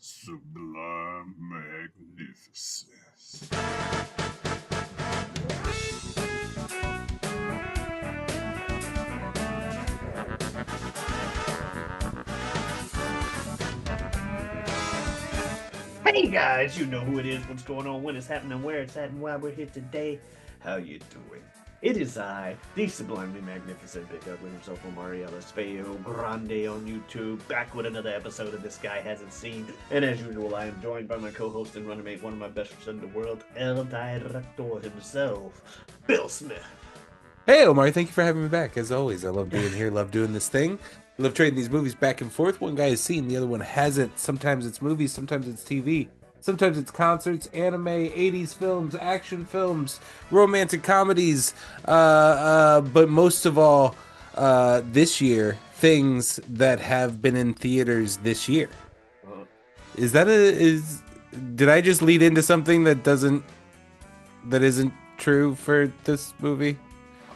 Sublime magnificence. Hey guys, you know who it is, what's going on, when it's happening, where it's at, and why we're here today. How you doing? It is I, the sublimely magnificent Big Ugly himself, Omariel Espejo Grande on YouTube, back with another episode of This Guy Hasn't Seen. And as usual, I am joined by my co-host and running mate, one of my best friends in the world, El Director himself, Bill Smith. Hey Omar, thank you for having me back. As always, I love being here, love doing this thing. Love trading these movies back and forth. One guy has seen, the other one hasn't. Sometimes it's movies, sometimes it's TV, sometimes it's concerts, anime, 80s films, action films, romantic comedies. But most of all, this year, things that have been in theaters this year. Uh, Is that a is did I just lead into something that isn't true for this movie?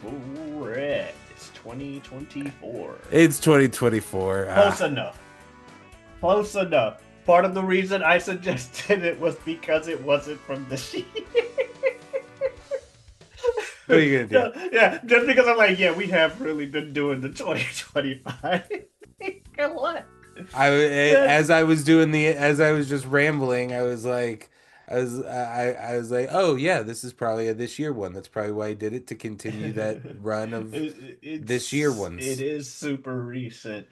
Correct. It's 2024. It's 2024. Close enough. Close enough. Part of the reason I suggested it was because it wasn't from the sheet. What are you gonna do? Yeah, just because I'm like, yeah, we have really been doing the 2025. What? As I was as I was just rambling, I was like, I was like, oh yeah, this is probably a this year one. That's probably why I did it to continue that run of this year It ones. is super recent.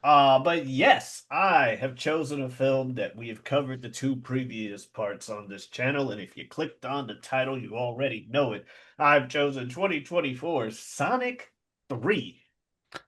But yes, I have chosen a film that we have covered the two previous parts on this channel, and if you clicked on the title, you already know it. I've chosen 2024 Sonic 3.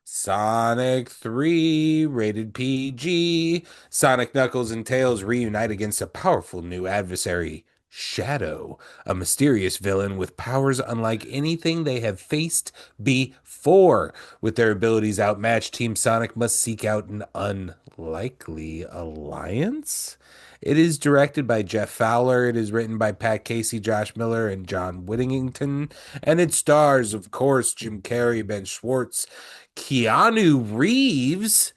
Sonic 3, rated PG. Sonic, Knuckles, and Tails reunite against a powerful new adversary, Shadow, a mysterious villain with powers unlike anything they have faced before. With their abilities outmatched, Team Sonic must seek out an unlikely alliance. It is directed by Jeff Fowler. It is written by Pat Casey, Josh Miller, and John Whittington. And it stars, of course, Jim Carrey, Ben Schwartz, Keanu Reeves,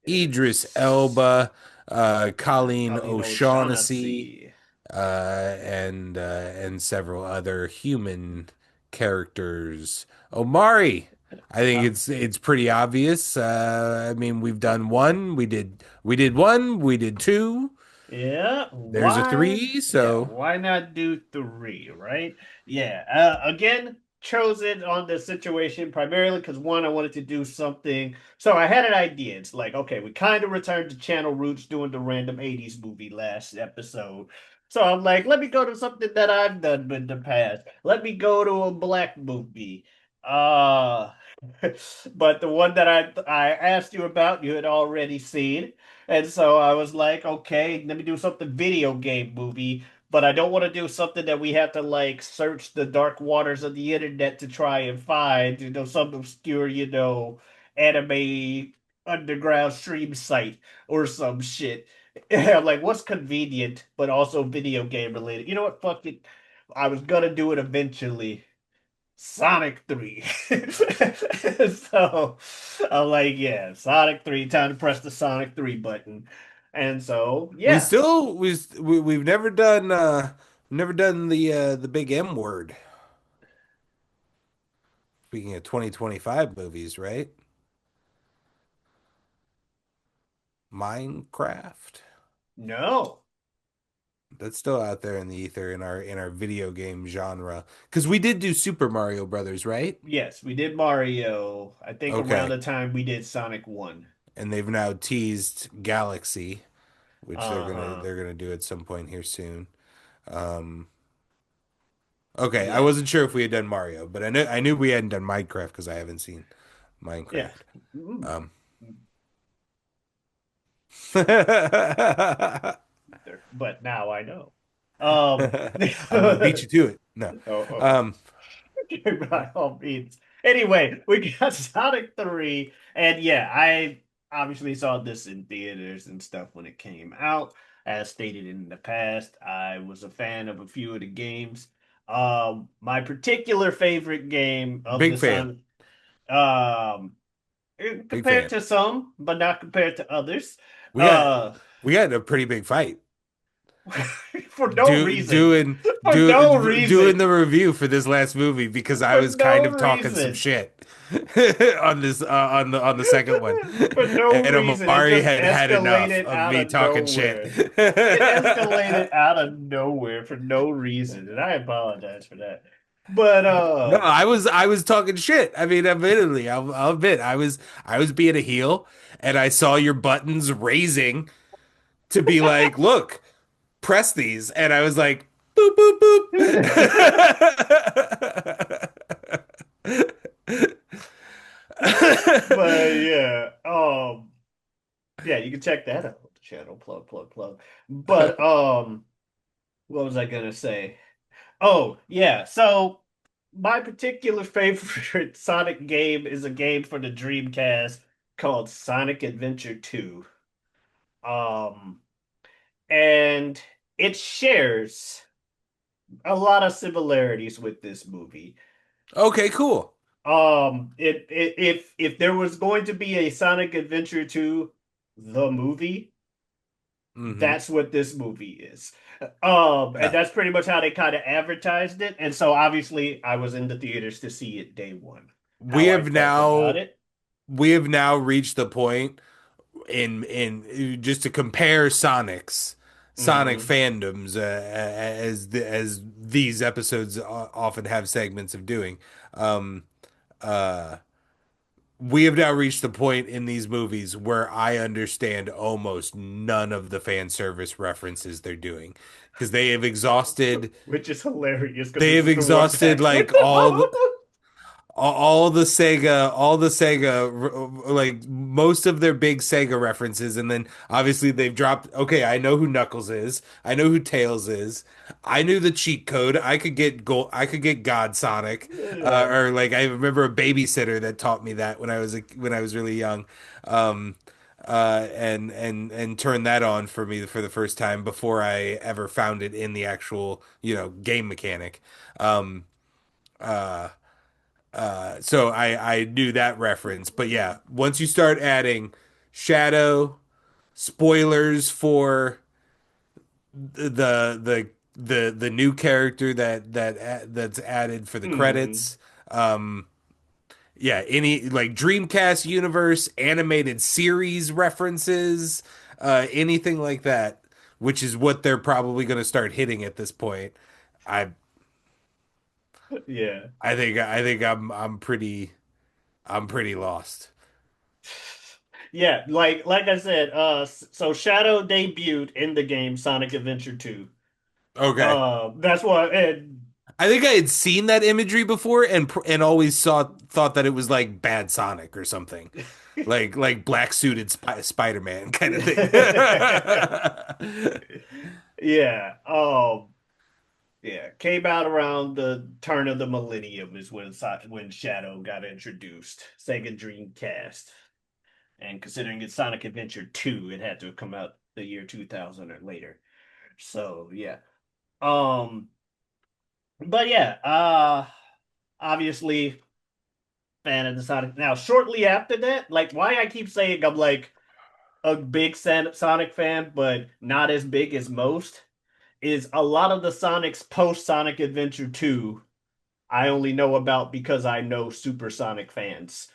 Idris Yes. Elba, Colleen Colleen O'Shaughnessy, O'Shaughnessy. and several other human characters. Omari, I think Uh, it's pretty obvious. I mean, we've done one. We did one. We did two. yeah, There's a three. So why not do three, right? Yeah, again, chose it on the situation primarily because one, I wanted to do something. So I had an idea. It's like, okay, we kind of returned to channel roots doing the random 80s movie last episode. So I'm like, let me go to something that I've done in the past. Let me go to a black movie. Uh, but the one that I asked you about, you had already seen. And so I was like, okay, let me do something video game movie, but I don't want to do something that we have to like search the dark waters of the internet to try and find, some obscure, anime underground stream site or some shit. I'm like, what's convenient, but also video game related? You know what? Fuck it. I was gonna do it eventually. Sonic 3. So I'm like, yeah, Sonic 3, time to press the Sonic 3 button. And so, we yeah. still we've never done the big M word. Speaking of 2025 movies, right? Minecraft. No. That's still out there in the ether in our video game genre. Because we did do Super Mario Brothers, right? Yes, we did Mario. I think around Okay. the time we did Sonic 1. And they've now teased Galaxy, which they're gonna Uh-huh. they're gonna do at some point here soon. Um, okay, I Yeah. wasn't sure if we had done Mario, but I knew we hadn't done Minecraft because I haven't seen Yeah. Minecraft. Mm. Um, But now I know. Um, I'm gonna beat you to it. No. oh, Um, by all means. Anyway, we got Sonic 3, and yeah, I obviously saw this in theaters and stuff when it came out. As stated in the past, I was a fan of a few of the games. My particular favorite game of big the fan. um, Big compared fan. to some, but not compared to others. We got Uh, we got in a pretty big fight. for no Do reason. doing For no doing reason. the review for this last movie because I For was kind no of talking some reason. shit on this on the second one, For no and reason. It Amari just had had enough escalated of out me of talking shit. nowhere. It escalated out of nowhere for no reason, and I apologize for that. But No, I was talking shit. I mean, admittedly, I'll admit I was being a heel, and I saw your buttons raising to be like, look, press these, and I was like, boop boop but boop. yeah, yeah, you can check that out. Channel plug, plug, plug. But what was I gonna say? Oh, yeah. So my particular favorite Sonic game is a game for the Dreamcast called Sonic Adventure 2. Um, and it shares a lot of similarities with this movie. Okay, cool. If there was going to be a Sonic Adventure 2, the movie, Hmm. that's what this movie is. And Yeah. that's pretty much how they kind of advertised it. And so obviously I was in the theaters to see it day one. We How I have felt about now it. we have now reached the point in just to compare Sonic Hmm. fandoms as these episodes often have segments of doing. Um, uh, we have now reached the point in these movies where I understand almost none of the fan service references they're doing because Which is hilarious because they this have is the one exhausted packed with like the all the Sega, like most of their big Sega references, and then obviously they've dropped. Okay, I know who Knuckles is. I know who Tails is. I knew the cheat code. I could get God Sonic, yeah. or like I remember a babysitter that taught me that when I was really young, um, and turned that on for me for the first time before I ever found it in the actual game mechanic. Um, uh, so I knew that reference, but yeah, once you start adding Shadow spoilers for the new character that's added for the Hmm. credits, um, yeah, any like Dreamcast universe animated series references, anything like that, which is what they're probably going to start hitting at this point. I Yeah. I think I'm pretty lost. Yeah, like I said, so Shadow debuted in the game Sonic Adventure 2. Okay. That's why and I think I had seen that imagery before and always thought that it was like Bad Sonic or something. Like black suited Spider-Man kind of thing. yeah, yeah, came out around the turn of the millennium is when Shadow got introduced. Sega Dreamcast. And considering it's Sonic Adventure 2, it had to have come out the year 2000 or later. So, yeah. Um, but yeah, obviously fan of the Sonic. Now, shortly after that, like why I keep saying I'm like a big Sonic fan, but not as big as most, is a lot of the Sonic's post Sonic Adventure 2 I only know about because I know Super Sonic fans.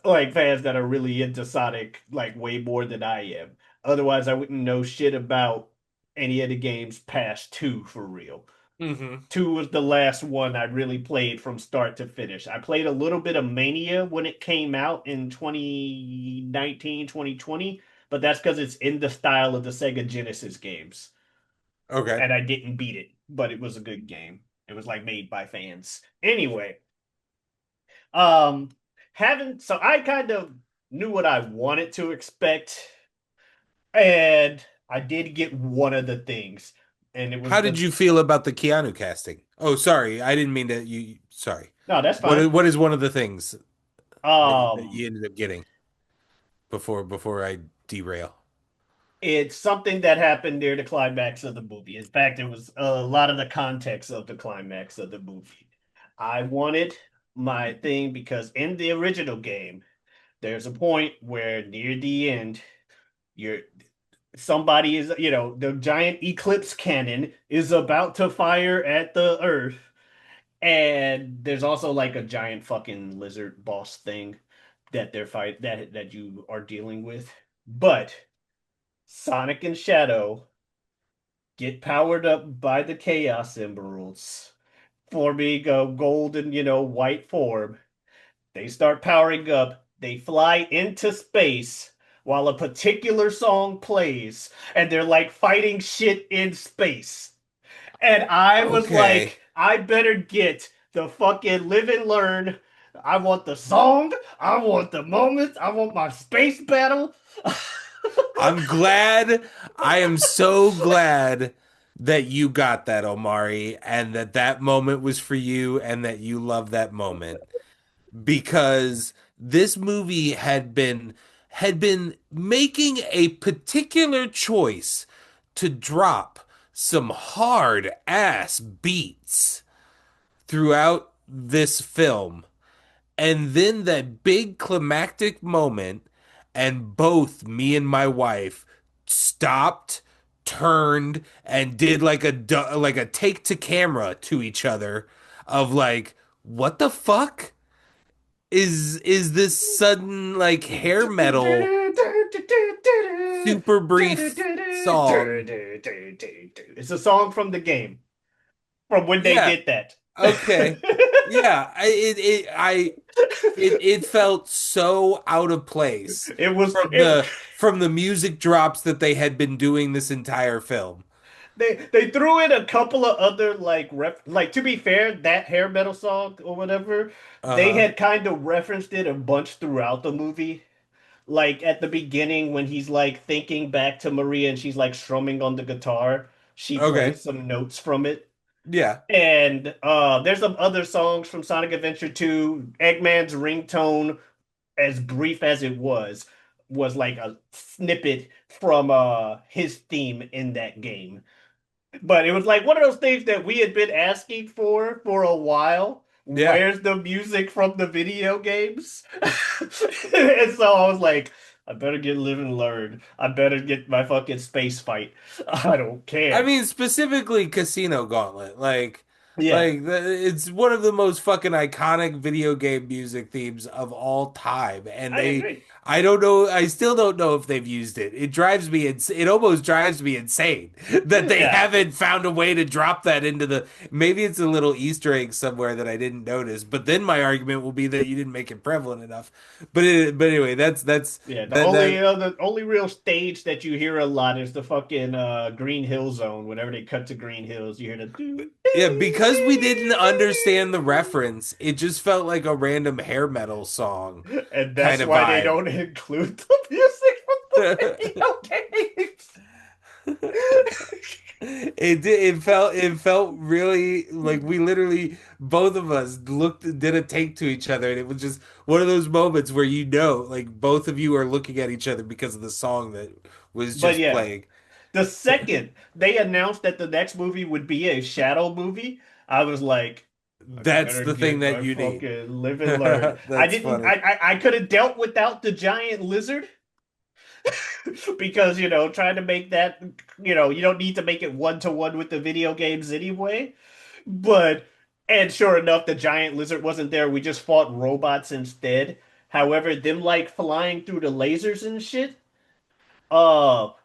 Like fans that are really into Sonic like way more than I am. Otherwise, I wouldn't know shit about any of the games past two for real. Hmm. Two was the last one I really played from start to finish. I played a little bit of Mania when it came out in 2019, 2020, but that's because it's in the style of the Sega Genesis games. Okay. And I didn't beat it, but it was a good game. It was like made by fans. Anyway, um, so I kind of knew what I wanted to expect, and I did get one of the things, and it How was did the you feel about the Keanu casting? Oh, sorry. I didn't mean to sorry. no, that's fine. What is one of the things that Um, you ended up getting before I derail? it's something that happened near the climax of the movie. In fact, it was a lot of the context of the climax of the movie. I wanted my thing because in the original game, there's a point where near the end You're somebody is, the giant eclipse cannon is about to fire at the Earth, and there's also like a giant fucking lizard boss thing that that you are dealing with. But Sonic and Shadow get powered up by the Chaos Emeralds, forming a golden, white form. They start powering up. They fly into space while a particular song plays, and they're like fighting shit in space. And I was Okay. like, I better get the fucking live and learn. I want the song. I want the moments. I want my space battle. I'm glad. I am so glad that you got that, Omari, and that that moment was for you and that you love that moment because this movie had been making a particular choice to drop some hard ass beats throughout this film. And then that big climactic moment, and both me and my wife stopped, turned, and did like a take to camera to each other of like, what the fuck is this sudden like hair metal super brief song? It's a song from the game, from when they Yeah, did that. okay. Yeah, it felt so out of place It was from it the music drops that they had been doing this entire film. they threw in a couple of other like to be fair, that hair metal song or whatever, they Uh-huh. had kind of referenced it a bunch throughout the movie. Like at the beginning when he's like thinking back to Maria and she's like strumming on the guitar, she Okay. plays some notes from it. Yeah. And there's some other songs from Sonic Adventure 2. Eggman's ringtone, as brief as it was like a snippet from his theme in that game. But it was like one of those things that we had been asking for a while. Yeah. Where's the music from the video games? And so I was like, I better get live and learn. I better get my fucking space fight. I don't I care. mean, specifically Casino Gauntlet. Yeah, It's one of the most fucking iconic video game music themes of all time. And I agree. I don't know, I still don't know if they've used it. It almost drives me insane that they Yeah. haven't found a way to drop that into maybe it's a little Easter egg somewhere that I didn't notice. But then my argument will be that you didn't make it prevalent enough. But anyway, Yeah, the only that. other only real stage that you hear a lot is the fucking Green Hill Zone. Whenever they cut to Green Hills, you hear the doo, Yeah, doo, because we didn't understand the doo, reference, it just felt like a random hair metal song doo. And kind that's of why they vibe. don't include the music from the video games. It felt really like we literally both of us did a take to each other, and it was just one of those moments where like both of you are looking at each other because of the song that was But just yeah, playing. the second they announced that the next movie would be a Shadow movie, I was like, I That's better the thing get that my you need. fucking live and learn. I That's didn't. funny. I could have dealt without the giant lizard because trying to make that, you don't need to make it one to one with the video games anyway. But and sure enough, the giant lizard wasn't there. We just fought robots instead. However, them like flying through the lasers and shit,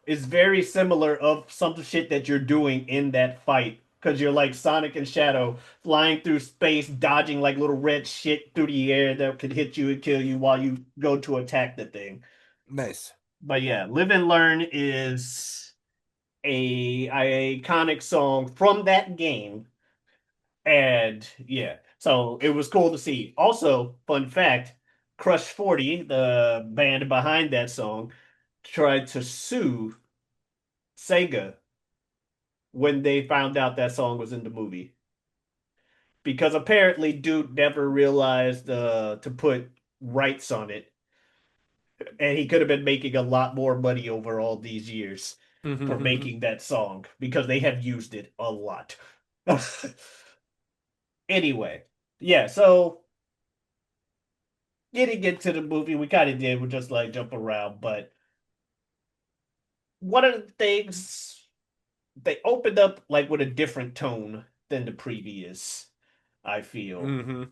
is very similar of some shit that you're doing in that fight. Because you're like Sonic and Shadow flying through space, dodging like little red shit through the air that could hit you and kill you while you go to attack the thing. Nice. But yeah, Live and Learn is a iconic song from that game. And yeah, so it was cool to see. Also, fun fact, Crush 40, the band behind that song, tried to sue Sega when they found out that song was in the movie. Because apparently dude never realized to put rights on it, and he could have been making a lot more money over all these years for making that song because they have used it a lot. Anyway, yeah, so getting into the movie, we kind of did, we just like jump around, but one of the things they opened up like with a different tone than the previous, I feel, Hmm.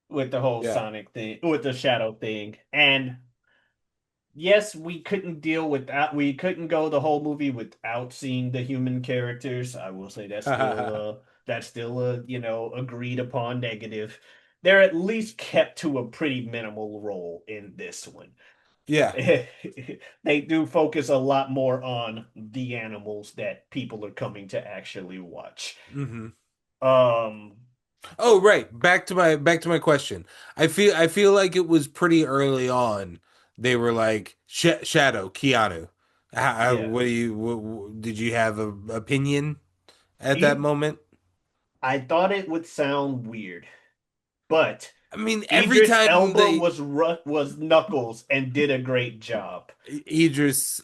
with the whole Yeah. Sonic thing, with the Shadow thing. And yes, we couldn't go the whole movie without seeing the human characters. I will say that's still a, agreed upon negative. They're at least kept to a pretty minimal role in this one. Yeah. They do focus a lot more on the animals that people are coming to actually watch. Hmm. Um, Oh, right. Back to my question. I feel like it was pretty early on. They were like Shadow, Keanu. yeah. What do you did you have a opinion at that E moment? I thought it would sound weird, but I mean, every Idris time Elba they was Knuckles and did a great job. Idris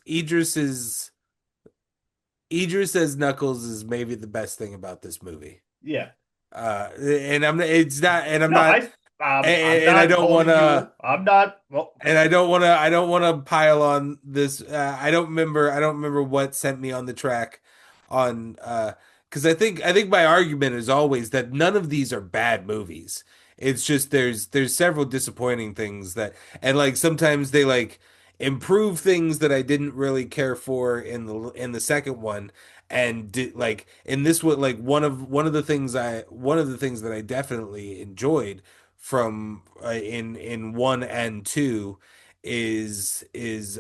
as Knuckles is maybe the best thing about this movie. Yeah. And I'm it's not and I'm No, not I'm and I not don't want holding to you. I'm not. Well, and I don't want to pile on this. I don't remember what sent me on the track on because I think my argument is always that none of these are bad movies. It's just there's several disappointing things that and like sometimes they like improve things that I didn't really care for in the second one and like in this one like one of the things that I definitely enjoyed from in one and two is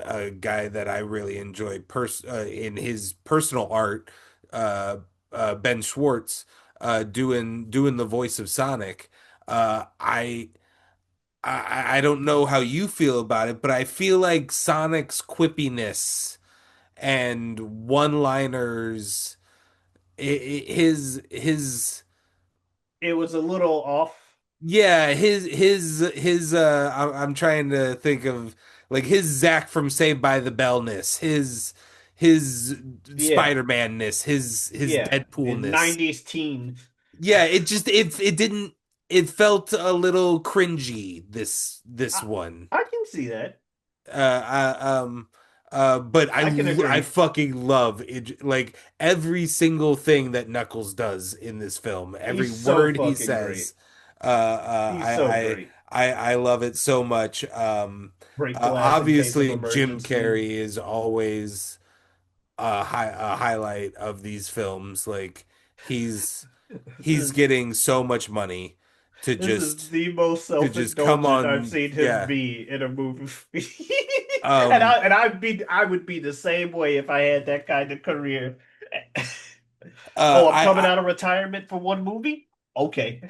a guy that I really enjoy in his personal art, uh, Ben Schwartz, doing the voice of Sonic. Uh, I, I don't know how you feel about it, but I feel like Sonic's quippiness and one-liners, his it was a little off. yeah, his I'm trying to think of like his Zack from Saved by the Bellness, his Yeah, Spider-Man-ness, his yeah. The Deadpool-ness. '90s teen. Yeah, it didn't it felt a little cringy this I, one. I can see that. But I can I agree. fucking love it. Like every single thing that Knuckles does in this film, every He's so word he fucking great. says, He's so I great. I love it so much. Break glass in case of Obviously, Jim emergency. Carrey is always a highlight of these films. Like he's This he's is getting so much money to this is just the most to just come self-indulgent I've on. seen him Yeah. be in a movie. And Um. I would be the same way if I had that kind of career. Uh. Oh, I'm coming I out of retirement for one movie? Okay.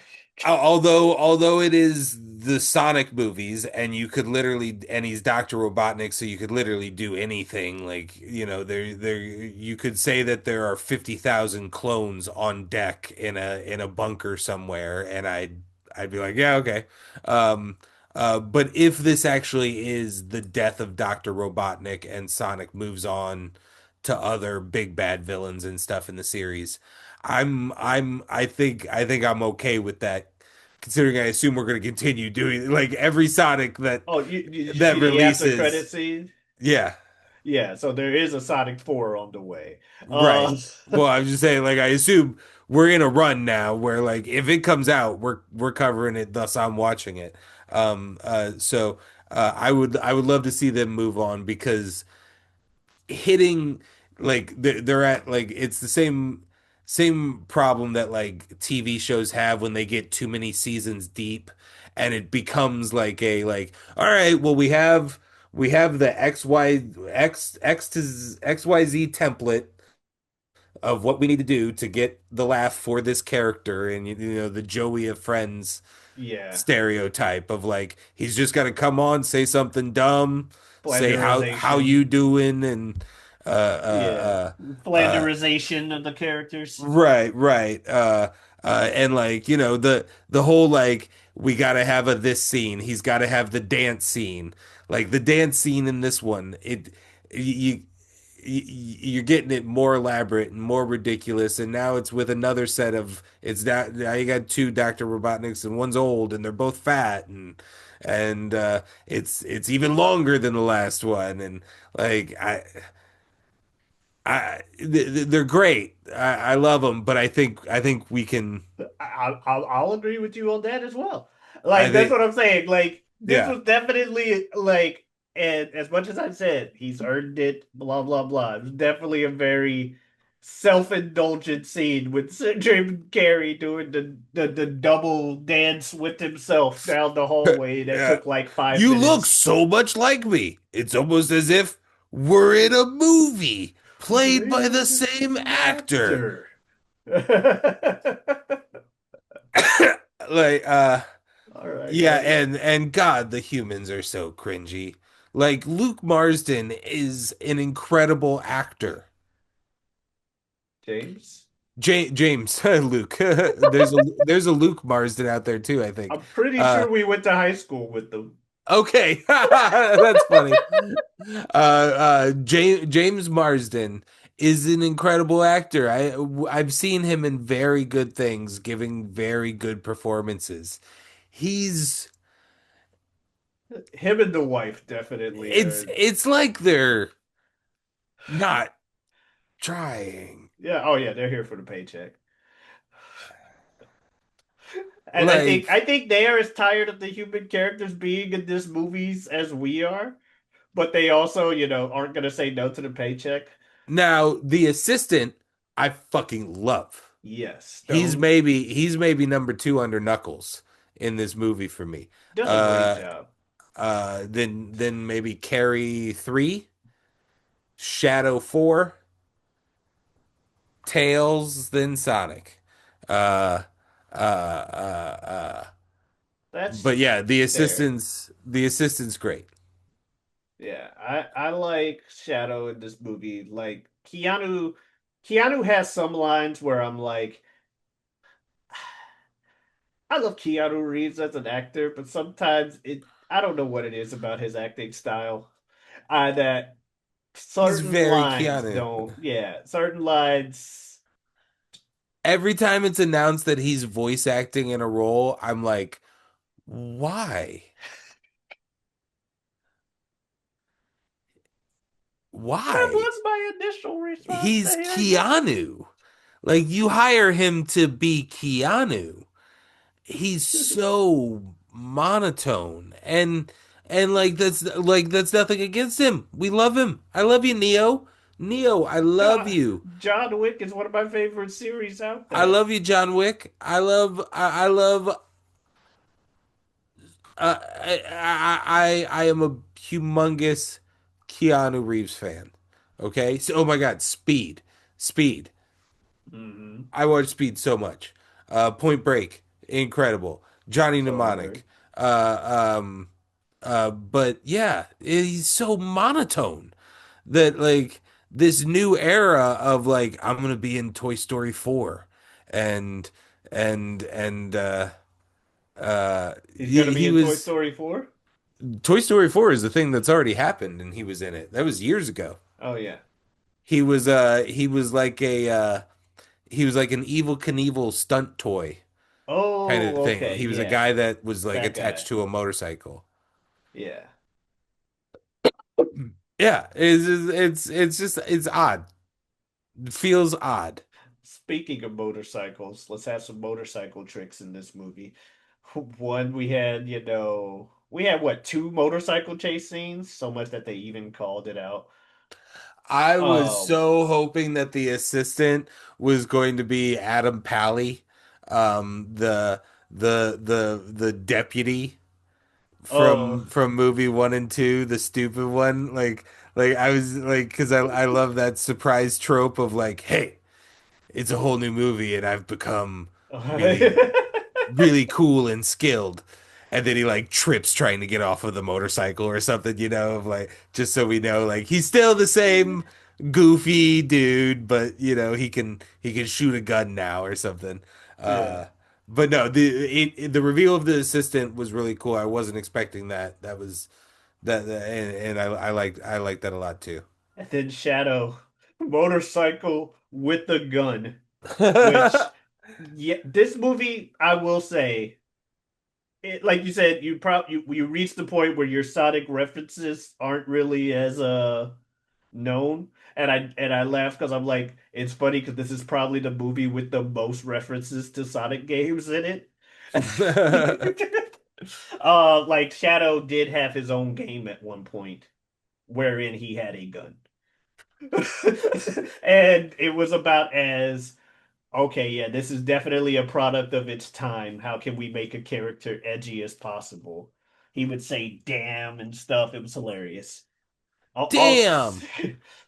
although it is the Sonic movies and you could literally and he's Dr. Robotnik so you could literally do anything like there you could say that there are 50,000 clones on deck in a bunker somewhere and I'd be like yeah okay um but if this actually is the death of Dr. Robotnik and Sonic moves on to other big bad villains and stuff in the series I think I'm okay with that considering I assume we're going to continue doing like every Sonic that Oh, did you that see the after credit releases. scene? Yeah, Yeah, so there is a Sonic 4 on the way. right. Well, I'm just saying, like I assume we're in a run now where like if it comes out, we're covering it, thus I'm watching it. So I would love to see them move on because hitting like they're at like it's the same problem that like TV shows have when they get too many seasons deep and it becomes like a like all right well we have the XYZ template of what we need to do to get the laugh for this character and the Joey of Friends Yeah, stereotype of like he's just got to come on, say something dumb, say how flanderization. you doing, and Yeah, uh, flanderization of the characters. right, and like the whole like we got to have a this scene, he's got to have the dance scene, like the dance scene in this one, you. You're getting it more elaborate and more ridiculous, and now it's with another set of it's that now you got two Dr. Robotniks and one's old and they're both fat and it's even longer than the last one and like they're great. I love them, but I think we can. I'll agree with you on that as well. I Like that's think what I'm saying. Like this yeah. was definitely like, and as much as I said he's earned it, blah blah blah. It was definitely a very self-indulgent scene with Jim Carrey doing the double dance with himself down the hallway that Yeah. took like five You look minutes. so much like me. It's almost as if we're in a movie played We by are the the same same actor. actor. Like All right, yeah, buddy. and God, the humans are so cringy. Like Luke Marsden is an incredible actor. James. James Luke. There's a Luke Marsden out there too, I think. I'm pretty Uh sure we went to high school with them. okay. That's funny. James Marsden is an incredible actor. I've seen him in very good things, giving very good performances. He's Him and the wife definitely it's are. it's like they're not trying. Yeah. Oh yeah, they're here for the paycheck. And I think Like I think they are as tired of the human characters being in these movies as we are, but they also, aren't gonna say no to the paycheck. now the assistant I fucking love. Yes, He's Stone maybe he's maybe number two under Knuckles in this movie for me. does a great Uh job. then maybe Carrie three, Shadow four, Tails, then Sonic. Uh but That's yeah, the fair. assistant's great. Yeah, I like Shadow in this movie. Like Keanu has some lines where I'm like, I love Keanu Reeves as an actor, but sometimes I don't know what it is about his acting style. That He's certain very lines Keanu. don't, yeah, certain lines. Every time it's announced that he's voice acting in a role, I'm like, why? That Why? was my initial response to He's hearing that. Keanu. Like you hire him to be Keanu. He's so monotone and like that's nothing against him. We love him. I love you, Neo. Neo, I love John, you. John Wick is one of my favorite series out I there. love you, John Wick. I love I am a humongous Keanu Reeves fan. Okay? So oh my God, Speed. Speed. Hmm. I watch Speed so much. Point Break, incredible. Johnny Mnemonic. Soderbergh. Uh, but yeah, he's so monotone that like this new era of like I'm gonna be in Toy Story 4 and and He's gonna be he in Toy was Story 4. Toy Story 4 is the thing that's already happened and he was in it. That was years ago. Oh yeah. He was like an Evil Knievel stunt toy kind of Oh, thing. okay, He was a yeah, guy that was like that attached guy. to a motorcycle. Yeah. Yeah, it's odd. It feels odd. Speaking of motorcycles, let's have some motorcycle tricks in this movie. One, we had what, two motorcycle chase scenes, so much that they even called it out. I was Um, so hoping that the assistant was going to be Adam Pally, the the deputy oh, from movie one and two, the stupid one. Like I was like, because I love that surprise trope of like, hey, it's a whole new movie and I've become really really cool and skilled. And then he like trips trying to get off of the motorcycle or something, of like just so we know like he's still the same goofy dude, but he can shoot a gun now or something. yeah. Uh but no, the reveal of the assistant was really cool. I wasn't expecting that. That was and I liked that a lot too. And then Shadow, motorcycle with the gun, which, yeah, this movie, I will say, like you said, you reach the point where your Sonic references aren't really as known. And I laughed because I'm like, it's funny because this is probably the movie with the most references to Sonic games in it. Like Shadow did have his own game at one point wherein he had a gun. And it was about as okay, yeah, this is definitely a product of its time. How can we make a character edgy as possible? He would say damn and stuff. It was hilarious. Also, Damn.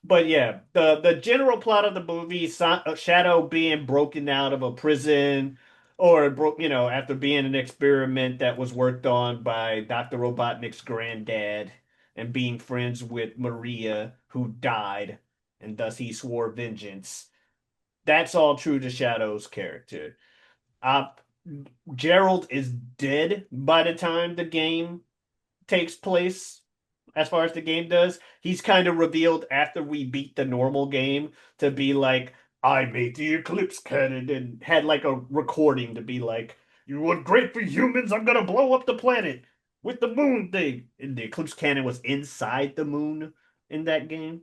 but yeah, the general plot of the movie, Shadow being broken out of a prison, or broke, after being an experiment that was worked on by Dr. Robotnik's granddad, and being friends with Maria, who died, and thus he swore vengeance. That's all true to Shadow's character. Uh, Gerald is dead by the time the game takes place, as far as the game does. He's kind of revealed after we beat the normal game to be like, I made the Eclipse cannon and had like a recording to be like, you want great for humans? I'm gonna blow up the planet with the moon thing. And the Eclipse cannon was inside the moon in that game.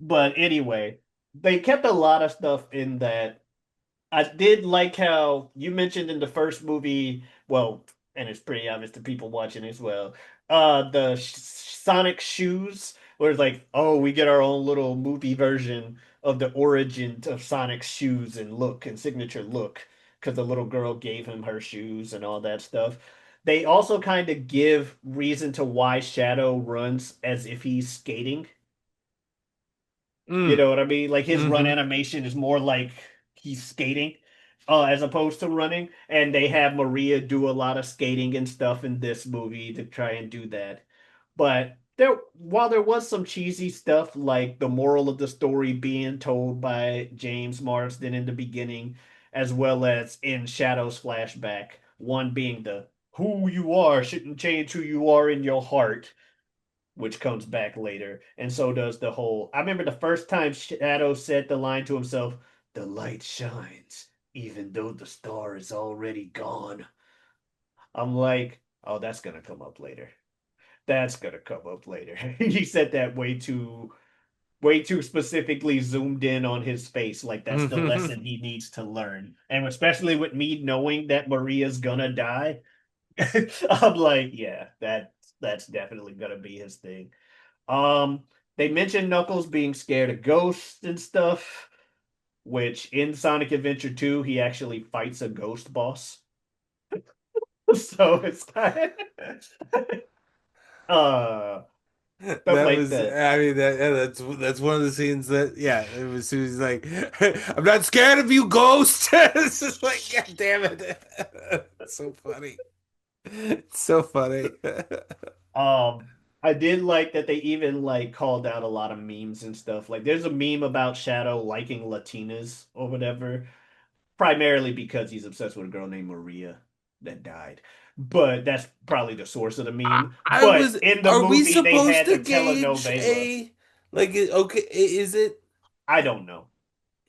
But anyway, they kept a lot of stuff in that. I did like how you mentioned in the first movie, well, and it's pretty obvious to people watching as well, the Sonic shoes, where it's like, oh, we get our own little movie version of the origin of Sonic's shoes and look and signature look, because the little girl gave him her shoes and all that stuff. They also kind of give reason to why Shadow runs as if he's skating. You Mm. know what I mean? Like his run Hmm. animation is more like he's skating, as opposed to running. And they have Maria do a lot of skating and stuff in this movie to try and do that. But while there was some cheesy stuff like the moral of the story being told by James Marsden in the beginning, as well as in Shadow's flashback, one being the who you are shouldn't change who you are in your heart, which comes back later. And so does the whole. I remember the first time Shadow said the line to himself, the light shines, even though the star is already gone. I'm like, oh, that's gonna come up later. That's gonna come up later. He said that way too specifically zoomed in on his face, like that's the lesson he needs to learn. And especially with me knowing that Maria's gonna die, I'm like, yeah, that's definitely gonna be his thing. Um, they mentioned Knuckles being scared of ghosts and stuff, which in Sonic Adventure 2, he actually fights a ghost boss. So it's kind of uh stuff That like was, that. I mean, that's one of the scenes that, yeah, it was. He was like, "I'm not scared of you, ghost." It's just like, God damn it, it's so funny. It's so funny. Um, I did like that they even like called out a lot of memes and stuff. Like there's a meme about Shadow liking Latinas or whatever, primarily because he's obsessed with a girl named Maria that died. But that's probably the source of the I, meme. I But was. in the Are we movie, they supposed had to the gauge telenovela. a like? Okay, is it? I don't know.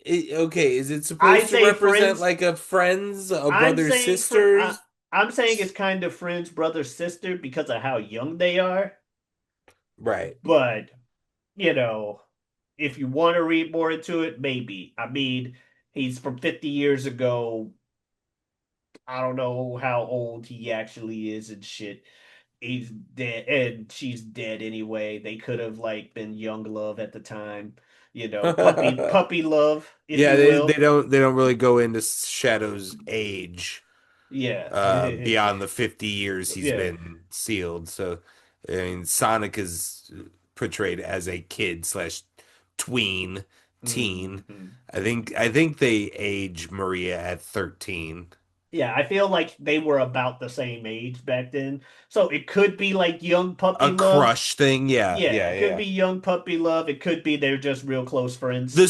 Okay, is it I supposed to say represent friends. like a friends, a I'm brother saying sisters? I'm saying it's kind of friends, brother, sister because of how young they are. Right. But you know, if you want to read more into it, maybe. I mean, he's from 50 years ago. I don't know how old he actually is and shit. He's dead, and she's dead anyway. They could have like been young love at the time, puppy love, if Yeah, you they will. don't really go into Shadow's age Yeah, beyond the 50 years he's yeah. been sealed. So, I mean, Sonic is portrayed as a kid slash tween teen. Mhm. I think they age Maria at 13. Yeah, I feel like they were about the same age back then, so it could be like young A puppy love. crush thing. Yeah, Yeah, yeah, it could yeah. be young puppy love. It could be they're just real close friends.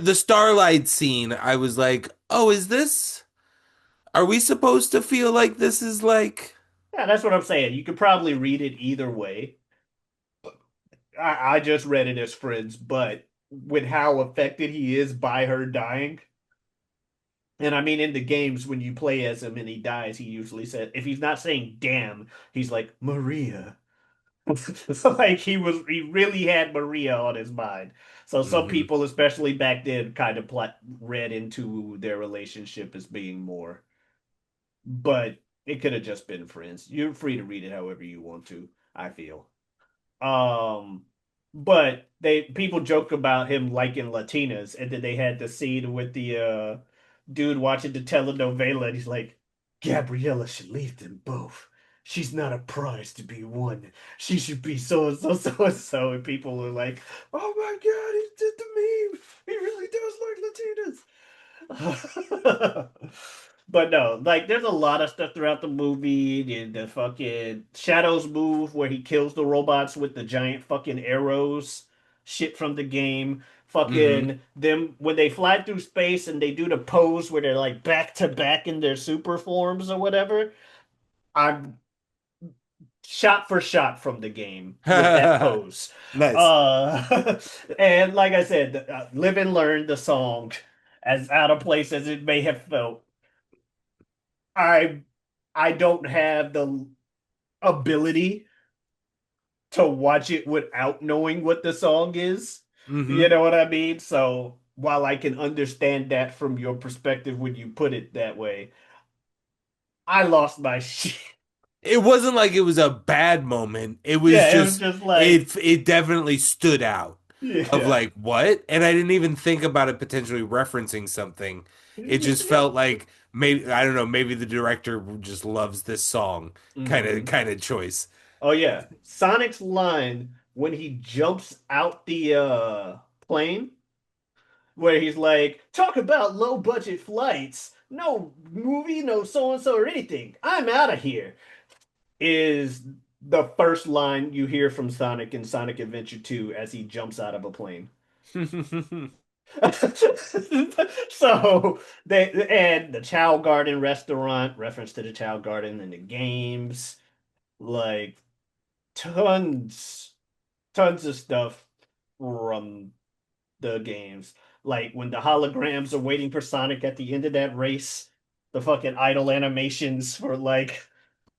The Starlight scene, I was like, "Oh, are we supposed to feel like this is like Yeah, that's what I'm saying. You could probably read it either way. I just read it as friends, but with how affected he is by her dying. And I mean, in the games, when you play as him and he dies, he usually said, if he's not saying damn, he's like, Maria. Like he really had Maria on his mind. So some Hmm. people, especially back then, kind of read into their relationship as being more. But it could have just been friends. You're free to read it however you want to, I feel. Um, but they people joke about him liking Latinas, and then they had the scene with the dude watching the telenovela, and he's like, Gabriella should leave them both. She's not a prize to be won. She should be so and so, so and so. And people are like, "Oh my God, he did the meme. He really does like Latinas." But no, like there's a lot of stuff throughout the movie. The fucking Shadows move where he kills the robots with the giant fucking arrows, shit from the game. Hmm. Fucking them when they fly through space and they do the pose where they're like back to back in their super forms or whatever. I'm shot for shot from the game with that pose. Nice. And like I said, Live and Learn the song, as out of place as it may have felt. I I don't have the ability to watch it without knowing what the song is. You Hmm. know what I mean? So while I can understand that from your perspective when you put it that way, I lost my shit. It wasn't like it was a bad moment. It was Yeah, it was just just like, it definitely stood out of yeah. like what? And I didn't even think about it potentially referencing something. It just Yeah. felt like maybe I don't know, maybe the director just loves this song Hmm. kind of choice. Oh yeah. Sonic's line when he jumps out the plane where he's like, talk about low budget flights. No movie, no so and so or anything. I'm out of here. Is the first line you hear from Sonic in Sonic Adventure 2 as he jumps out of a plane. So they and the Chow Garden restaurant, reference to the Chow Garden in the games, like tons, tons of stuff from the games. Like when the holograms are waiting for Sonic at the end of that race, the fucking idle animations for like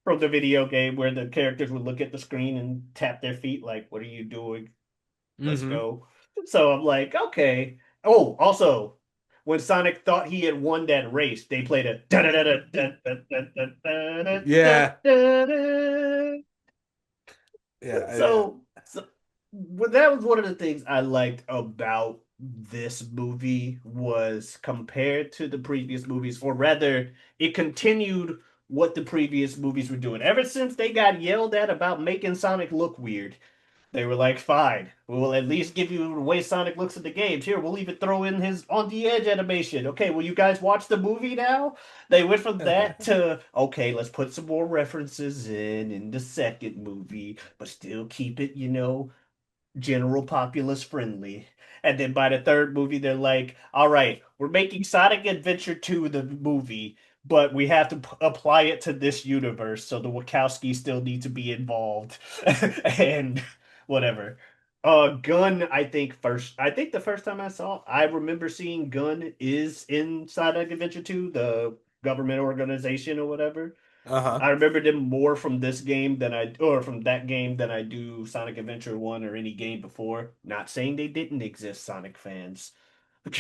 from the video game where the characters would look at the screen and tap their feet like, "What are you doing? Let's Hmm. go." So I'm like, okay. Oh, also, when Sonic thought he had won that race, they played a da da da da da da da da Yeah. da da. Yeah, yeah. So well, that was one of the things I liked about this movie was compared to the previous movies, or rather, it continued what the previous movies were doing. Ever since they got yelled at about making Sonic look weird, they were like, fine, we'll at least give you the way Sonic looks in the games. Here, we'll even throw in his on the edge animation. Okay, will you guys watch the movie now? They went from that to, okay, let's put some more references in the second movie, but still keep it, general populace friendly. And then by the third movie, they're like, all right, we're making Sonic Adventure 2 the movie, but we have to apply it to this universe. So the Wachowskis still need to be involved. And whatever. Gun, I think the first time I remember seeing Gun is in Sonic Adventure 2, the government organization or whatever. Uh-huh. I remember them more from this game or from that game than I do Sonic Adventure 1 or any game before. Not saying they didn't exist, Sonic fans,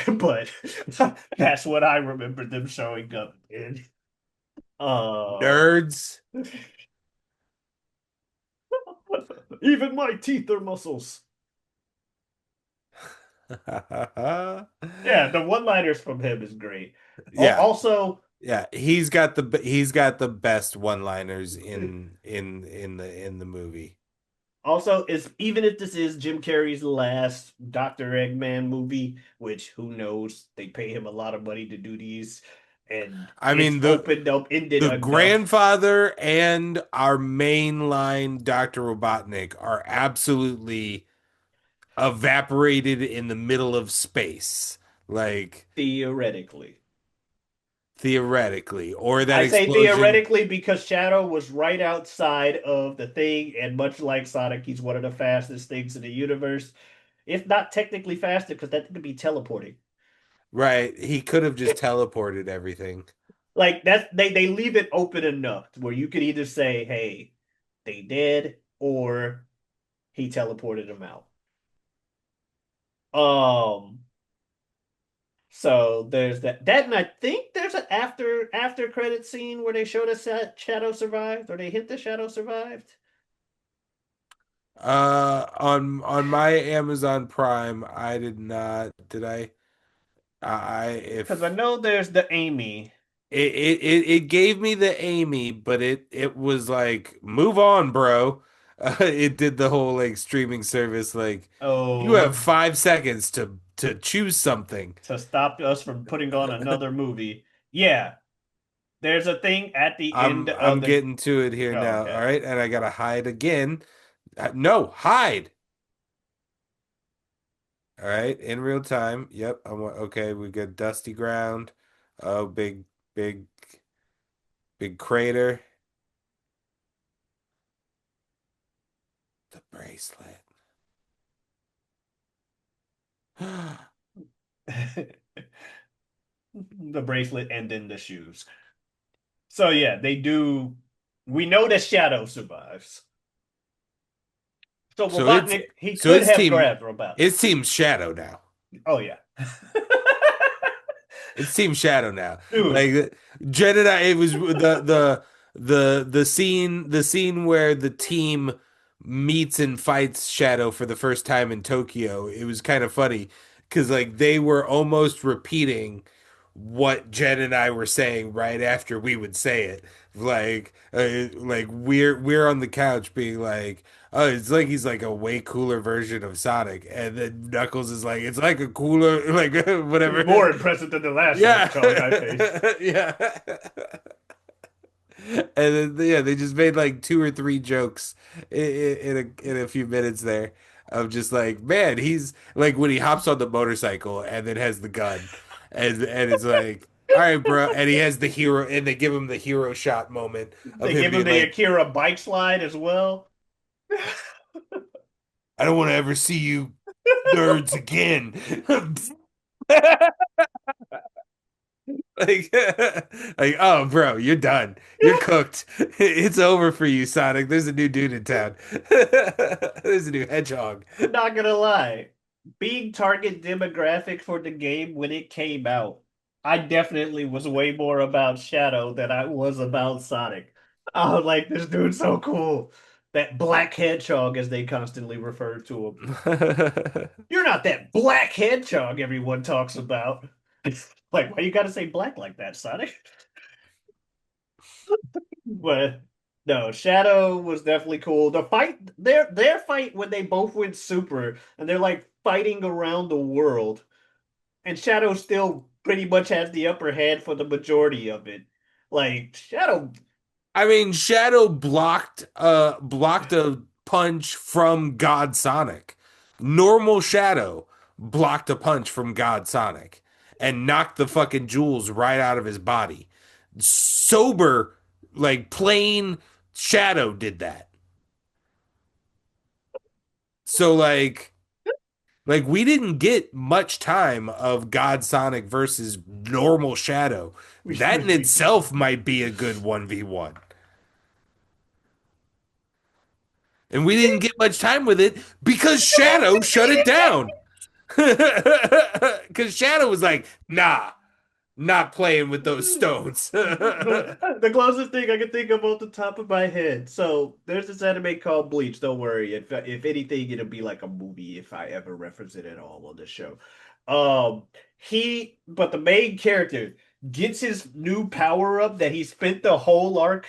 but that's what I remember them showing up in. Uh, Nerds. even my teeth are muscles. Yeah, the one-liners from him is great. Yeah. Also, Yeah, he's got the best one-liners in the movie. Also, is even if this is Jim Carrey's last Dr. Eggman movie, which who knows, they pay him a lot of money to do these, and I it's mean opened up, ended the enough. grandfather and our main line Dr. Robotnik are absolutely evaporated in the middle of space. Like Theoretically. theoretically, or that I say explosion. theoretically because Shadow was right outside of the thing, and much like Sonic, he's one of the fastest things in the universe. If not technically faster, because that could be teleporting. Right, he could have just teleported everything. Like that's they leave it open enough to where you could either say, hey, they did, or he teleported him out. Um, so there's that, and I think there's an after credit scene where they showed us that Shadow survived, or they hint the Shadow survived. On my Amazon Prime, I did not. Did I? I Because I if know there's the Amy. it gave me the Amy, but it was like move on, bro. It did the whole like streaming service like you have Oh, 5 seconds to choose something. to stop us from putting on another movie. Yeah, there's a thing at the end I'm of the. getting to it here Oh, now. All okay. right, and I gotta hide again. No, hide. All right, in real time. Yep, okay. We got dusty ground. Oh, big, big crater. The bracelet. The bracelet and then the shoes. So yeah, they do. We know that Shadow survives. So So it's Robotnik, he so could have grabbed Robotnik. it's Team Shadow now. Oh yeah. It's Team Shadow now. Dude, Like Jen and I, it was the scene where the team meets and fights Shadow for the first time in Tokyo. It was kind of funny because like they were almost repeating what Jen and I were saying right after we would say it. Like we're on the couch being like, oh, it's like he's like a way cooler version of Sonic, and then Knuckles is like, it's like a cooler like whatever. more impressive than the last Yeah. hedgehog I faced. Yeah. And then yeah, they just made like two or three jokes in a few minutes there of just like, man, he's like when he hops on the motorcycle and then has the gun and it's like, all right, bro, and he has the hero and they give him the hero shot moment of They him give him being the like, Akira bike slide as well. I don't want to ever see you nerds again. Like, like, oh, bro, you're done. You're cooked. It's over for you, Sonic. There's a new dude in town. There's a new hedgehog. I'm not gonna lie. Being target demographic for the game when it came out, I definitely was way more about Shadow than I was about Sonic. I was like, this dude's so cool. That black hedgehog, as they constantly refer to him. You're not that black hedgehog everyone talks about. Like, why you gotta say black like that, Sonic? But no, Shadow was definitely cool. The fight, their fight when they both went super and they're like fighting around the world, and Shadow still pretty much has the upper hand for the majority of it. Like Shadow, I mean, Shadow blocked a punch from God Sonic. Normal Shadow blocked a punch from God Sonic and knocked the fucking jewels right out of his body. Sober, like plain Shadow did that. So like we didn't get much time of God Sonic versus normal Shadow. we, That in we itself might be a good 1v1. And we didn't get much time with it because Shadow shut it down. Because Shadow was like, nah, not playing with those stones. the closest thing I can think of off the top of my head. So there's this anime called Bleach. Don't worry. If anything, it'll be like a movie if I ever reference it at all on the show. Um, but the main character gets his new power up that he spent the whole arc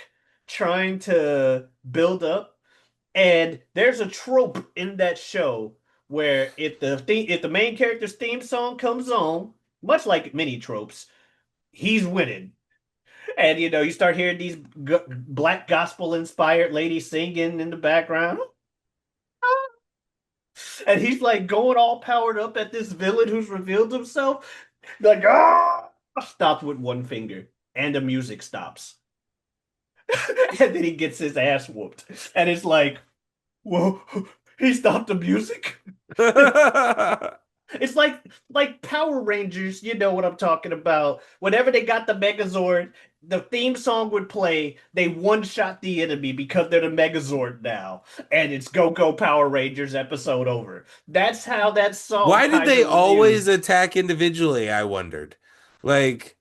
trying to build up. And there's a trope in that show where if the main character's theme song comes on, much like many tropes, he's winning. And you start hearing these black gospel inspired ladies singing in the background. And he's like going all powered up at this villain who's revealed himself. Like, ah! Stops with one finger. And the music stops. And then he gets his ass whooped. And it's like, whoa, he stopped the music. It's like Power Rangers, you know what I'm talking about. Whenever they got the Megazord, the theme song would play. They one-shot the enemy because they're the Megazord now, and it's Go Go Power Rangers episode over. That's how that song Why did kind they of was always used attack individually? I wondered. Like,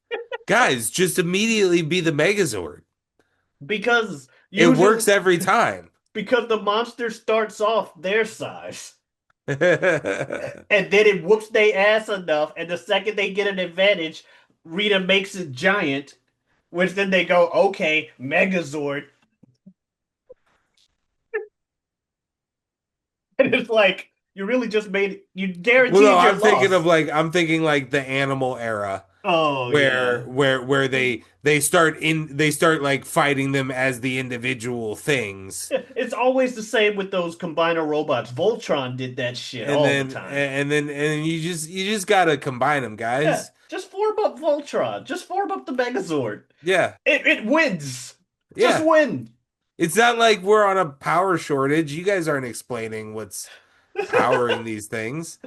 guys, just immediately be the Megazord. because It usually works every time. because the monster starts off their size. Well, And then it whoops their ass enough, and the second they get an advantage, Rita makes it giant, which then they go, okay, Megazord. And it's like, you really just made you no, guaranteed your I'm thinking of loss. like the animal era Oh where yeah. they start like fighting them as the individual things. It's always the same with those combiner robots. Voltron did that shit And all the then time. and you just gotta combine them, Yeah, guys. just form up Voltron. Just form up the Megazord. Yeah. It wins. Just Yeah. win. It's not like we're on a power shortage. You guys aren't explaining what's powering these things.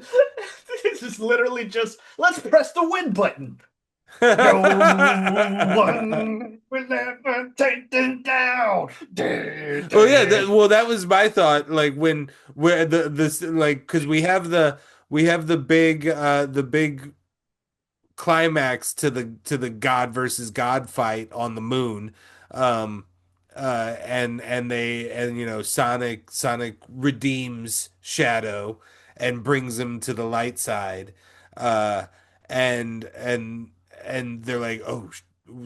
This is literally just let's press the win button. No one will ever take them down. Da, Oh yeah, da. that was my thought. Like when where the this like because we have the big climax to the God versus God fight on the moon. Um and you know Sonic redeems Shadow and brings him to the light side. Uh and and and they're like, "Oh,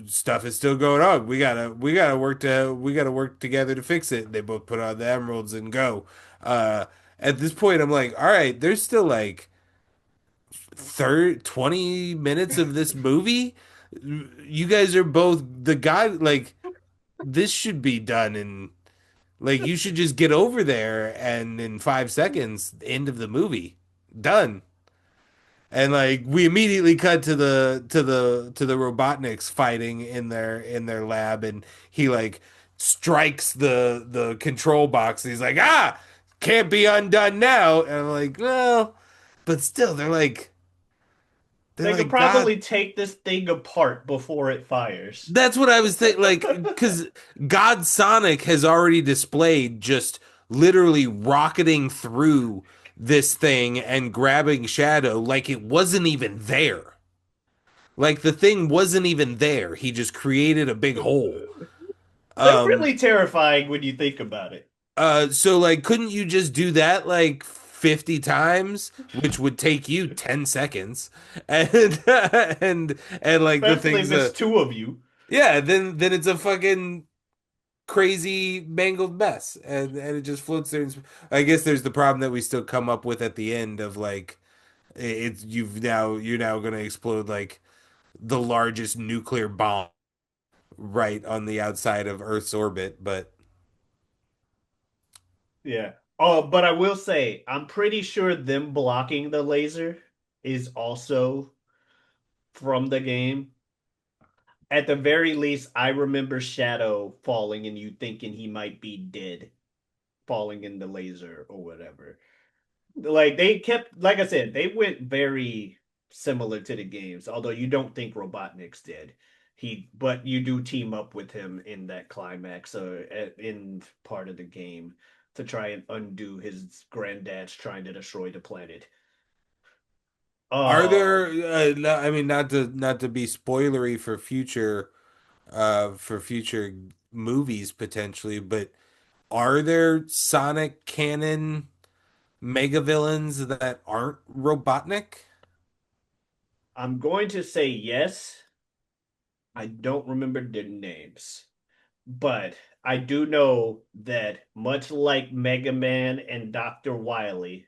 stuff is still going on. We gotta work together to fix it." They both put on the emeralds and go. Uh at this point I'm like, "All right, there's still like 20 minutes of this movie. You guys are both the guy. Like, this should be done in, like, you should just get over there and in 5 seconds, end of the movie. Done." And like we immediately cut to the Robotniks fighting in their lab, and he like strikes the control box. And he's like, "Ah, can't be undone now." And I'm like, "Well, but still, they're They could like God." probably take this thing apart before it fires. That's what I was thinking. Like, because God Sonic has already displayed just literally rocketing through this thing and grabbing Shadow like it wasn't even there. Like the thing wasn't even there. He just created a big hole. They're Um, really terrifying when you think about it. so like, couldn't you just do that like 50 times, which would take you 10 seconds? And and like the Especially thing's if it's two of you. yeah, then it's a fucking crazy mangled mess and it just floats there. I guess there's the problem that we still come up with at the end of like it's you're now going to explode like the largest nuclear bomb right on the outside of Earth's orbit, but Yeah. Oh, but I will say, I'm pretty sure them blocking the laser is also from the game. At the very least, I remember Shadow falling and you thinking he might be dead, falling in the laser or whatever. Like they kept, like I said, they went very similar to the games, although you don't think Robotnik's did. But you do team up with him in that climax or in part of the game to try and undo his granddad's trying to destroy the planet. are there Oh, no, I mean not to be spoilery for future movies potentially, but are there Sonic canon mega villains that aren't Robotnik? I'm going to say yes. I don't remember their names. But I do know that much like Mega Man and Dr. Wily,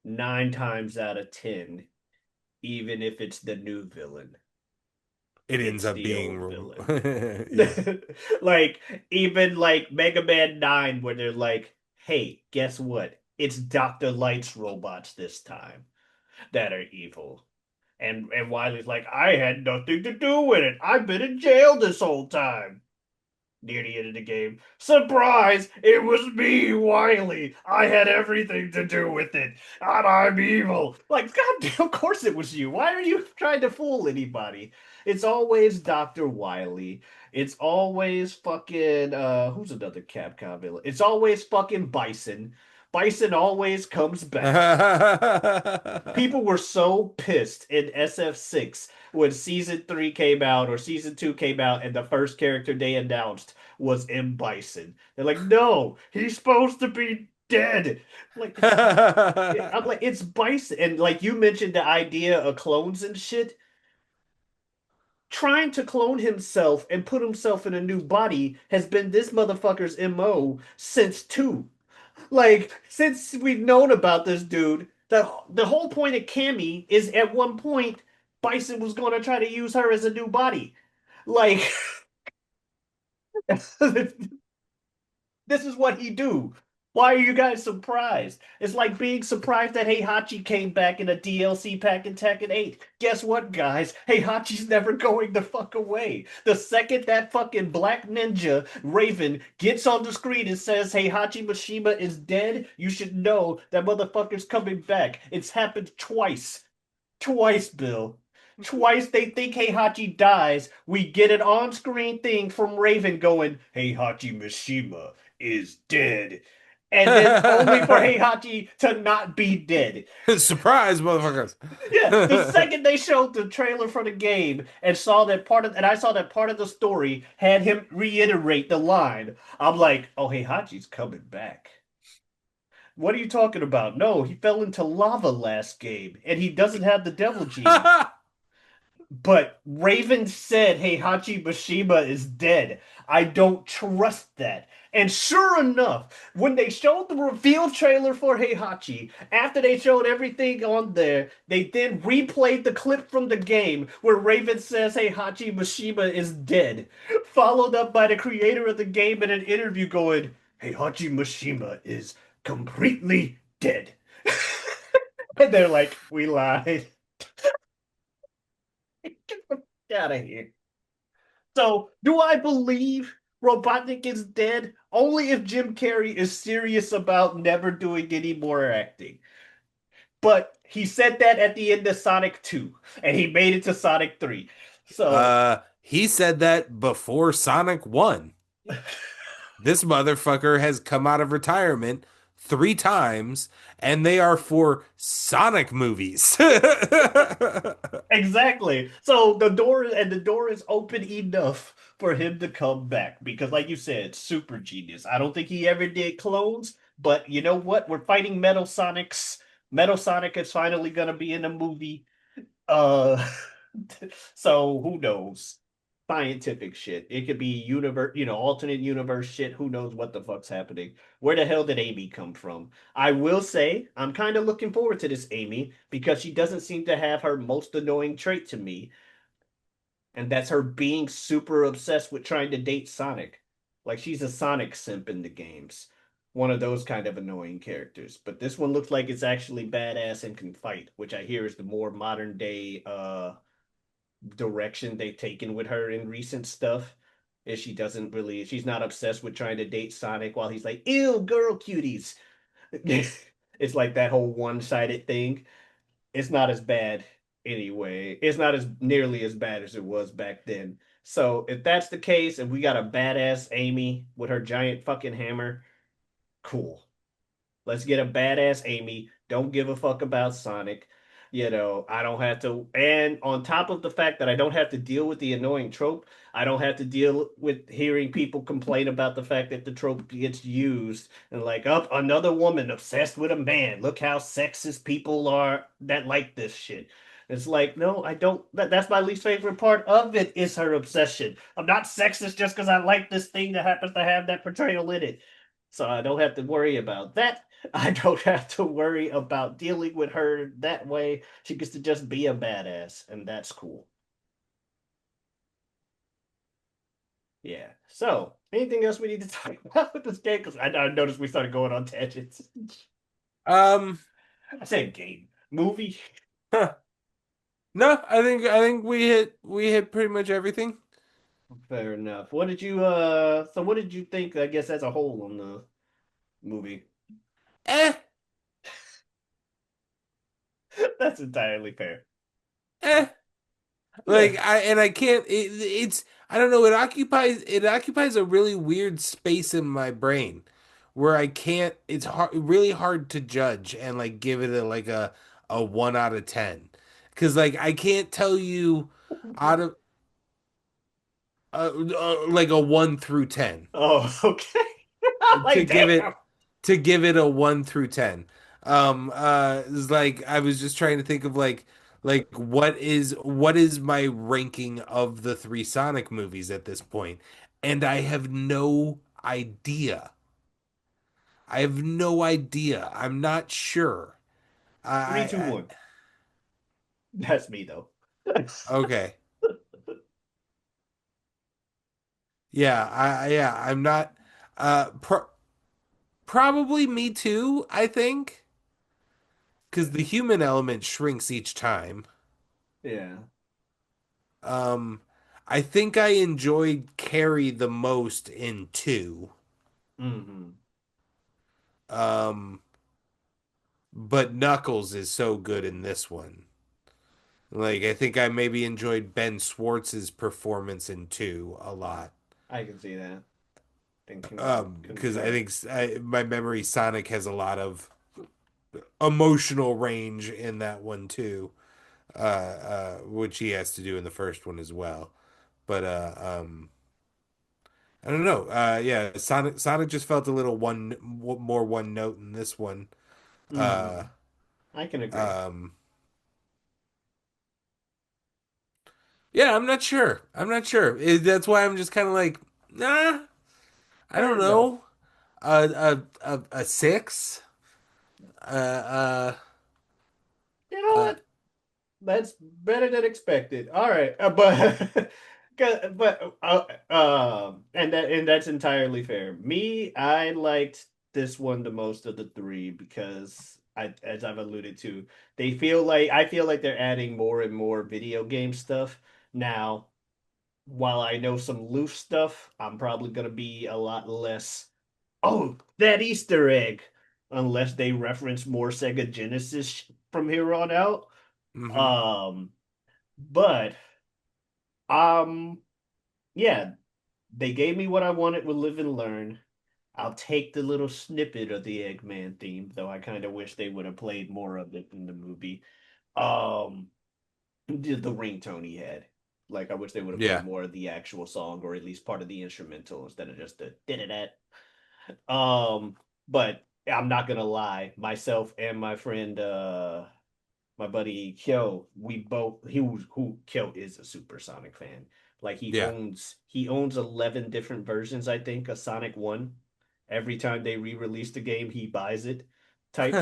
9 times out of 10, even if it's the new villain, It ends it's up the being old villain. yeah. Like, even like Mega Man 9, where they're like, hey, guess what? It's Dr. Light's robots this time that are evil. And Wily's like, I had nothing to do with it. I've been in jail this whole time. near the end of the game. Surprise! It was me, Wily. I had everything to do with it, and I'm evil. Like, goddamn, of course it was you. Why are you trying to fool anybody? It's always Dr. Wily. It's always fucking who's another Capcom villain? It's always fucking Bison. Bison always comes back. People were so pissed in SF6 when season 3 came out or season 2 came out and the first character they announced was M. Bison. They're like, no, he's supposed to be dead. Like I'm like, it's Bison. And like you mentioned the idea of clones and shit. Trying to clone himself and put himself in a new body has been this motherfucker's MO since 2. Like, since we've known about this dude, the whole point of Cammy is at one point Bison was going to try to use her as a new body. Like, this is what he do. Why are you guys surprised? It's like being surprised that Heihachi came back in a DLC pack in Tekken 8. Guess what, guys? Heihachi's never going the fuck away. The second that fucking black ninja Raven gets on the screen and says Heihachi Mishima is dead, you should know that motherfucker's coming back. It's happened twice. Twice, Bill. Twice they think Heihachi dies. We get an on-screen thing from Raven going, Heihachi Mishima is dead. And then only for Heihachi to not be dead. Surprise, motherfuckers. Yeah, the second they showed the trailer for the game and saw that part of, and I saw that part of the story had him reiterate the line, I'm like, oh, Heihachi's coming back. What are you talking about? No, he fell into lava last game, and he doesn't have the devil gene. But Raven said Heihachi Mishima is dead. I don't trust that. And sure enough, when they showed the reveal trailer for Heihachi, after they showed everything on there, they then replayed the clip from the game where Raven says Heihachi Mishima is dead, followed up by the creator of the game in an interview going, Heihachi Mishima is completely dead. And they're like, we lied. Get out of here. So, do I believe Robotnik is dead? Only if Jim Carrey is serious about never doing any more acting. But he said that at the end of Sonic 2, and he made it to Sonic 3. So, He said that before Sonic 1. This motherfucker has come out of retirement 3 times, and they are for Sonic movies. exactly. So the door is open enough for him to come back because, like you said, super genius. I don't think he ever did clones, but you know what? We're fighting Metal Sonics. Metal Sonic is finally gonna be in a movie. Uh, so who knows? Scientific shit. It could be universe, alternate universe shit. Who knows what the fuck's happening? Where the hell did Amy come from? I will say I'm kind of looking forward to this Amy because she doesn't seem to have her most annoying trait to me, and that's her being super obsessed with trying to date Sonic. Like she's a Sonic simp in the games. One of those kind of annoying characters. But this one looks like it's actually badass and can fight, which I hear is the more modern day direction they've taken with her in recent stuff. Is she's not obsessed with trying to date Sonic while he's like, ew, girl cuties. It's like that whole one-sided thing. It's not as bad anyway. It's not as nearly as bad as it was back then. So if that's the case, and we got a badass Amy with her giant fucking hammer, cool. Let's get a badass Amy. Don't give a fuck about Sonic. I don't have to. And on top of the fact that I don't have to deal with the annoying trope, I don't have to deal with hearing people complain about the fact that the trope gets used and like, up another woman obsessed with a man. Look how sexist people are that like this shit. It's like, no, I don't. That's my least favorite part of it is her obsession. I'm not sexist just because I like this thing that happens to have that portrayal in it. So I don't have to worry about that. I don't have to worry about dealing with her that way. She gets to just be a badass, and that's cool. Yeah. So, anything else we need to talk about with this game? Because I noticed we started going on tangents. um, I said game, movie. huh. No, I think we hit pretty much everything. Fair enough. What did you so what did you think, I guess, as a whole on the movie? Eh, That's entirely fair. eh. Yeah. I can't it's I don't know, it occupies a really weird space in my brain where I can't it's really hard to judge and like give it a 1 out of 10. 'Cause like I can't tell you out of like a 1 through 10 Oh, okay. to Like, give damn. it a 1 through 10. It's like I was just trying to think of like what is my ranking of the three Sonic movies at this point, and I have no idea. I have no idea. I'm not sure. Three, two, I one. That's me though. okay. Yeah, I'm not probably me too, I think, because the human element shrinks each time. Yeah. Um, I think I enjoyed Carrie the most in two. Hmm. Um, but Knuckles is so good in this one. Like, I think I maybe enjoyed Ben Schwartz's performance in two a lot. I can see that and can Because I concur. think my memory Sonic has a lot of emotional range in that one too, which he has to do in the first one as well. But I don't know. Yeah, Sonic just felt a little more one note in this one. Uh, Hmm. I can agree. um, yeah, I'm not sure. I'm not sure. That's why I'm just kind of like, nah. I Fair don't enough. know. A six. Uh, You know uh, what? That's better than expected. All right, but and that's entirely fair. Me, I liked this one the most of the three because as I've alluded to, I feel like they're adding more and more video game stuff. Now, while I know some loose stuff, I'm probably gonna be a lot less. Oh, that Easter egg, unless they reference more Sega Genesis from here on out. hmm Um, but um, yeah, they gave me what I wanted with Live and Learn. I'll take the little snippet of the Eggman theme, though I kind of wish they would have played more of it in the movie. Um, the ringtone he had. Like I wish they would have played Yeah. more of the actual song or at least part of the instrumental instead of just the did it at. But I'm not gonna lie, myself and my friend my buddy Kyo, we both who Kyo is a Supersonic fan. Like Yeah. he owns 11 different versions, I think, of Sonic 1. Every time they re-release the game, he buys it. Type.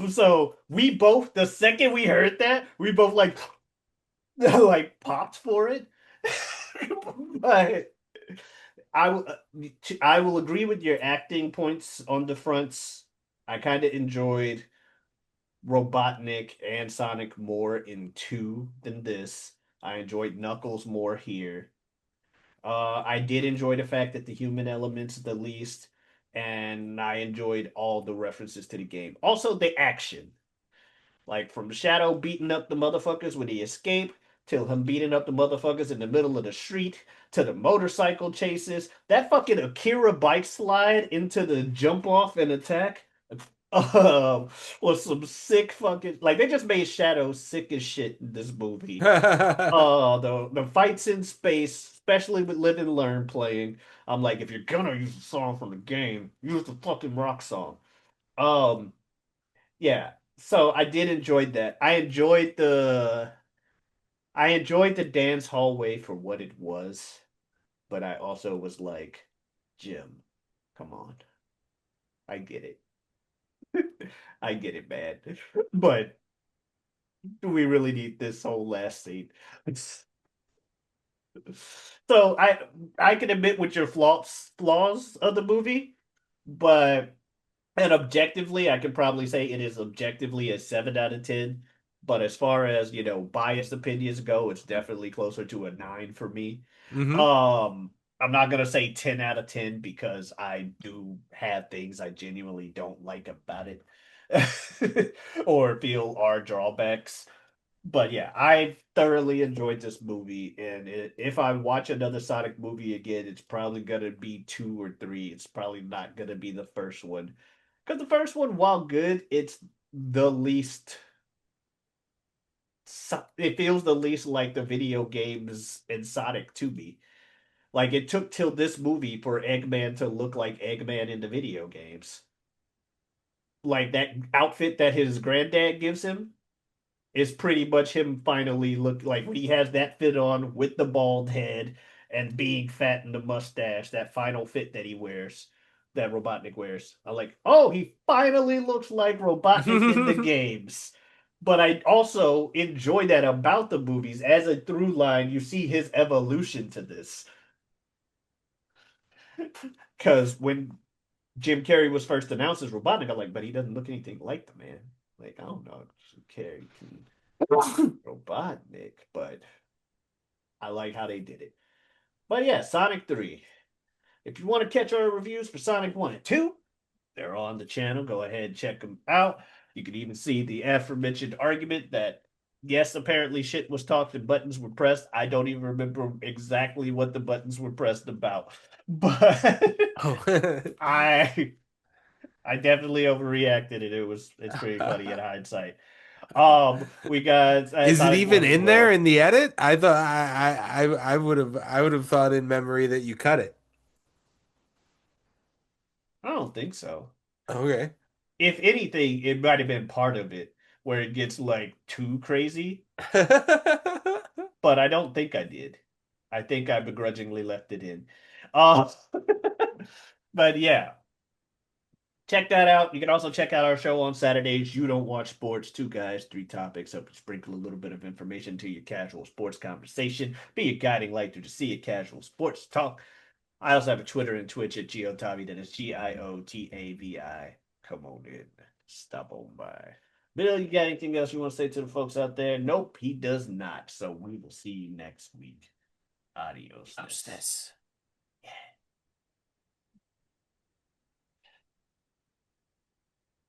So we both the second we heard that, we both like like popped for it. But I will agree with your acting points on the fronts. I kind of enjoyed Robotnik and Sonic more in two than this. I enjoyed Knuckles more here. I did enjoy the fact that the human elements the least, and I enjoyed all the references to the game. Also, the action. Like from Shadow beating up the motherfuckers when he escape, till him beating up the motherfuckers in the middle of the street, to the motorcycle chases. That fucking Akira bike slide into the jump off and attack was some sick fucking like they just made Shadow sick as shit in this movie. The fights in space, especially with Live and Learn playing. I'm like, if you're gonna use a song from the game, use the fucking rock song. Um, yeah. So I did enjoy that. I enjoyed the dance hallway for what it was, but I also was like, Jim, come on. I get it. I get it, man. But do we really need this whole last scene? So I can admit with your flaws of the movie, but and objectively, I can probably say it is objectively a 7 out of 10. But as far as, biased opinions go, it's definitely closer to a 9 for me. Hmm. Um, I'm not gonna say 10 out of 10 because I do have things I genuinely don't like about it or feel are drawbacks. But yeah, I thoroughly enjoyed this movie, and if I watch another Sonic movie again, it's probably gonna be two or three. It's probably not gonna be the first one, because the first one, while good, it's the least. It feels the least like the video games in Sonic to me. Like it took till this movie for Eggman to look like Eggman in the video games. Like that outfit that his granddad gives him is pretty much him finally look like when he has that fit on with the bald head and being fat and the mustache, that final fit that he wears, that Robotnik wears. I'm like, oh, he finally looks like Robotnik in the games. But I also enjoy that about the movies. As a through line, you see his evolution to this. Because when Jim Carrey was first announced as Robotnik, I'm like, but he doesn't look anything like the man. Like, I don't know, Jim Carrey can Robotnik, but I like how they did it. But yeah, Sonic 3. If you want to catch our reviews for Sonic 1 and 2, they're on the channel. Go ahead and check them out. You can even see the aforementioned argument that, yes, apparently shit was talked and buttons were pressed. I don't even remember exactly what the buttons were pressed about. But Oh. I I definitely overreacted and it's pretty funny in hindsight. We got Is it Sonic 1 even as in there well. in the edit? I thought I would have thought in memory that you cut it. I don't think so. Okay. If anything, it might have been part of it where it gets like too crazy, but I don't think I did. I think I begrudgingly left it in. Uh, but yeah, check that out. You can also check out our show on Saturdays. You Don't Watch Sports, two guys, three topics. Hope to sprinkle a little bit of information to your casual sports conversation. Be a guiding light through the sea of casual sports talk. I also have a Twitter and Twitch at Giotavi. That is Giotavi. Come on in. Stop on by. Bill, you got anything else you want to say to the folks out there? Nope, he does not. So we will see you next week. Adios. Hostess.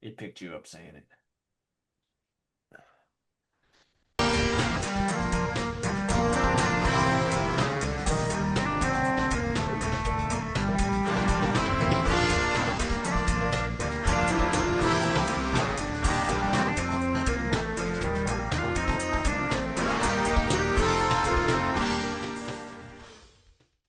It picked you up saying it.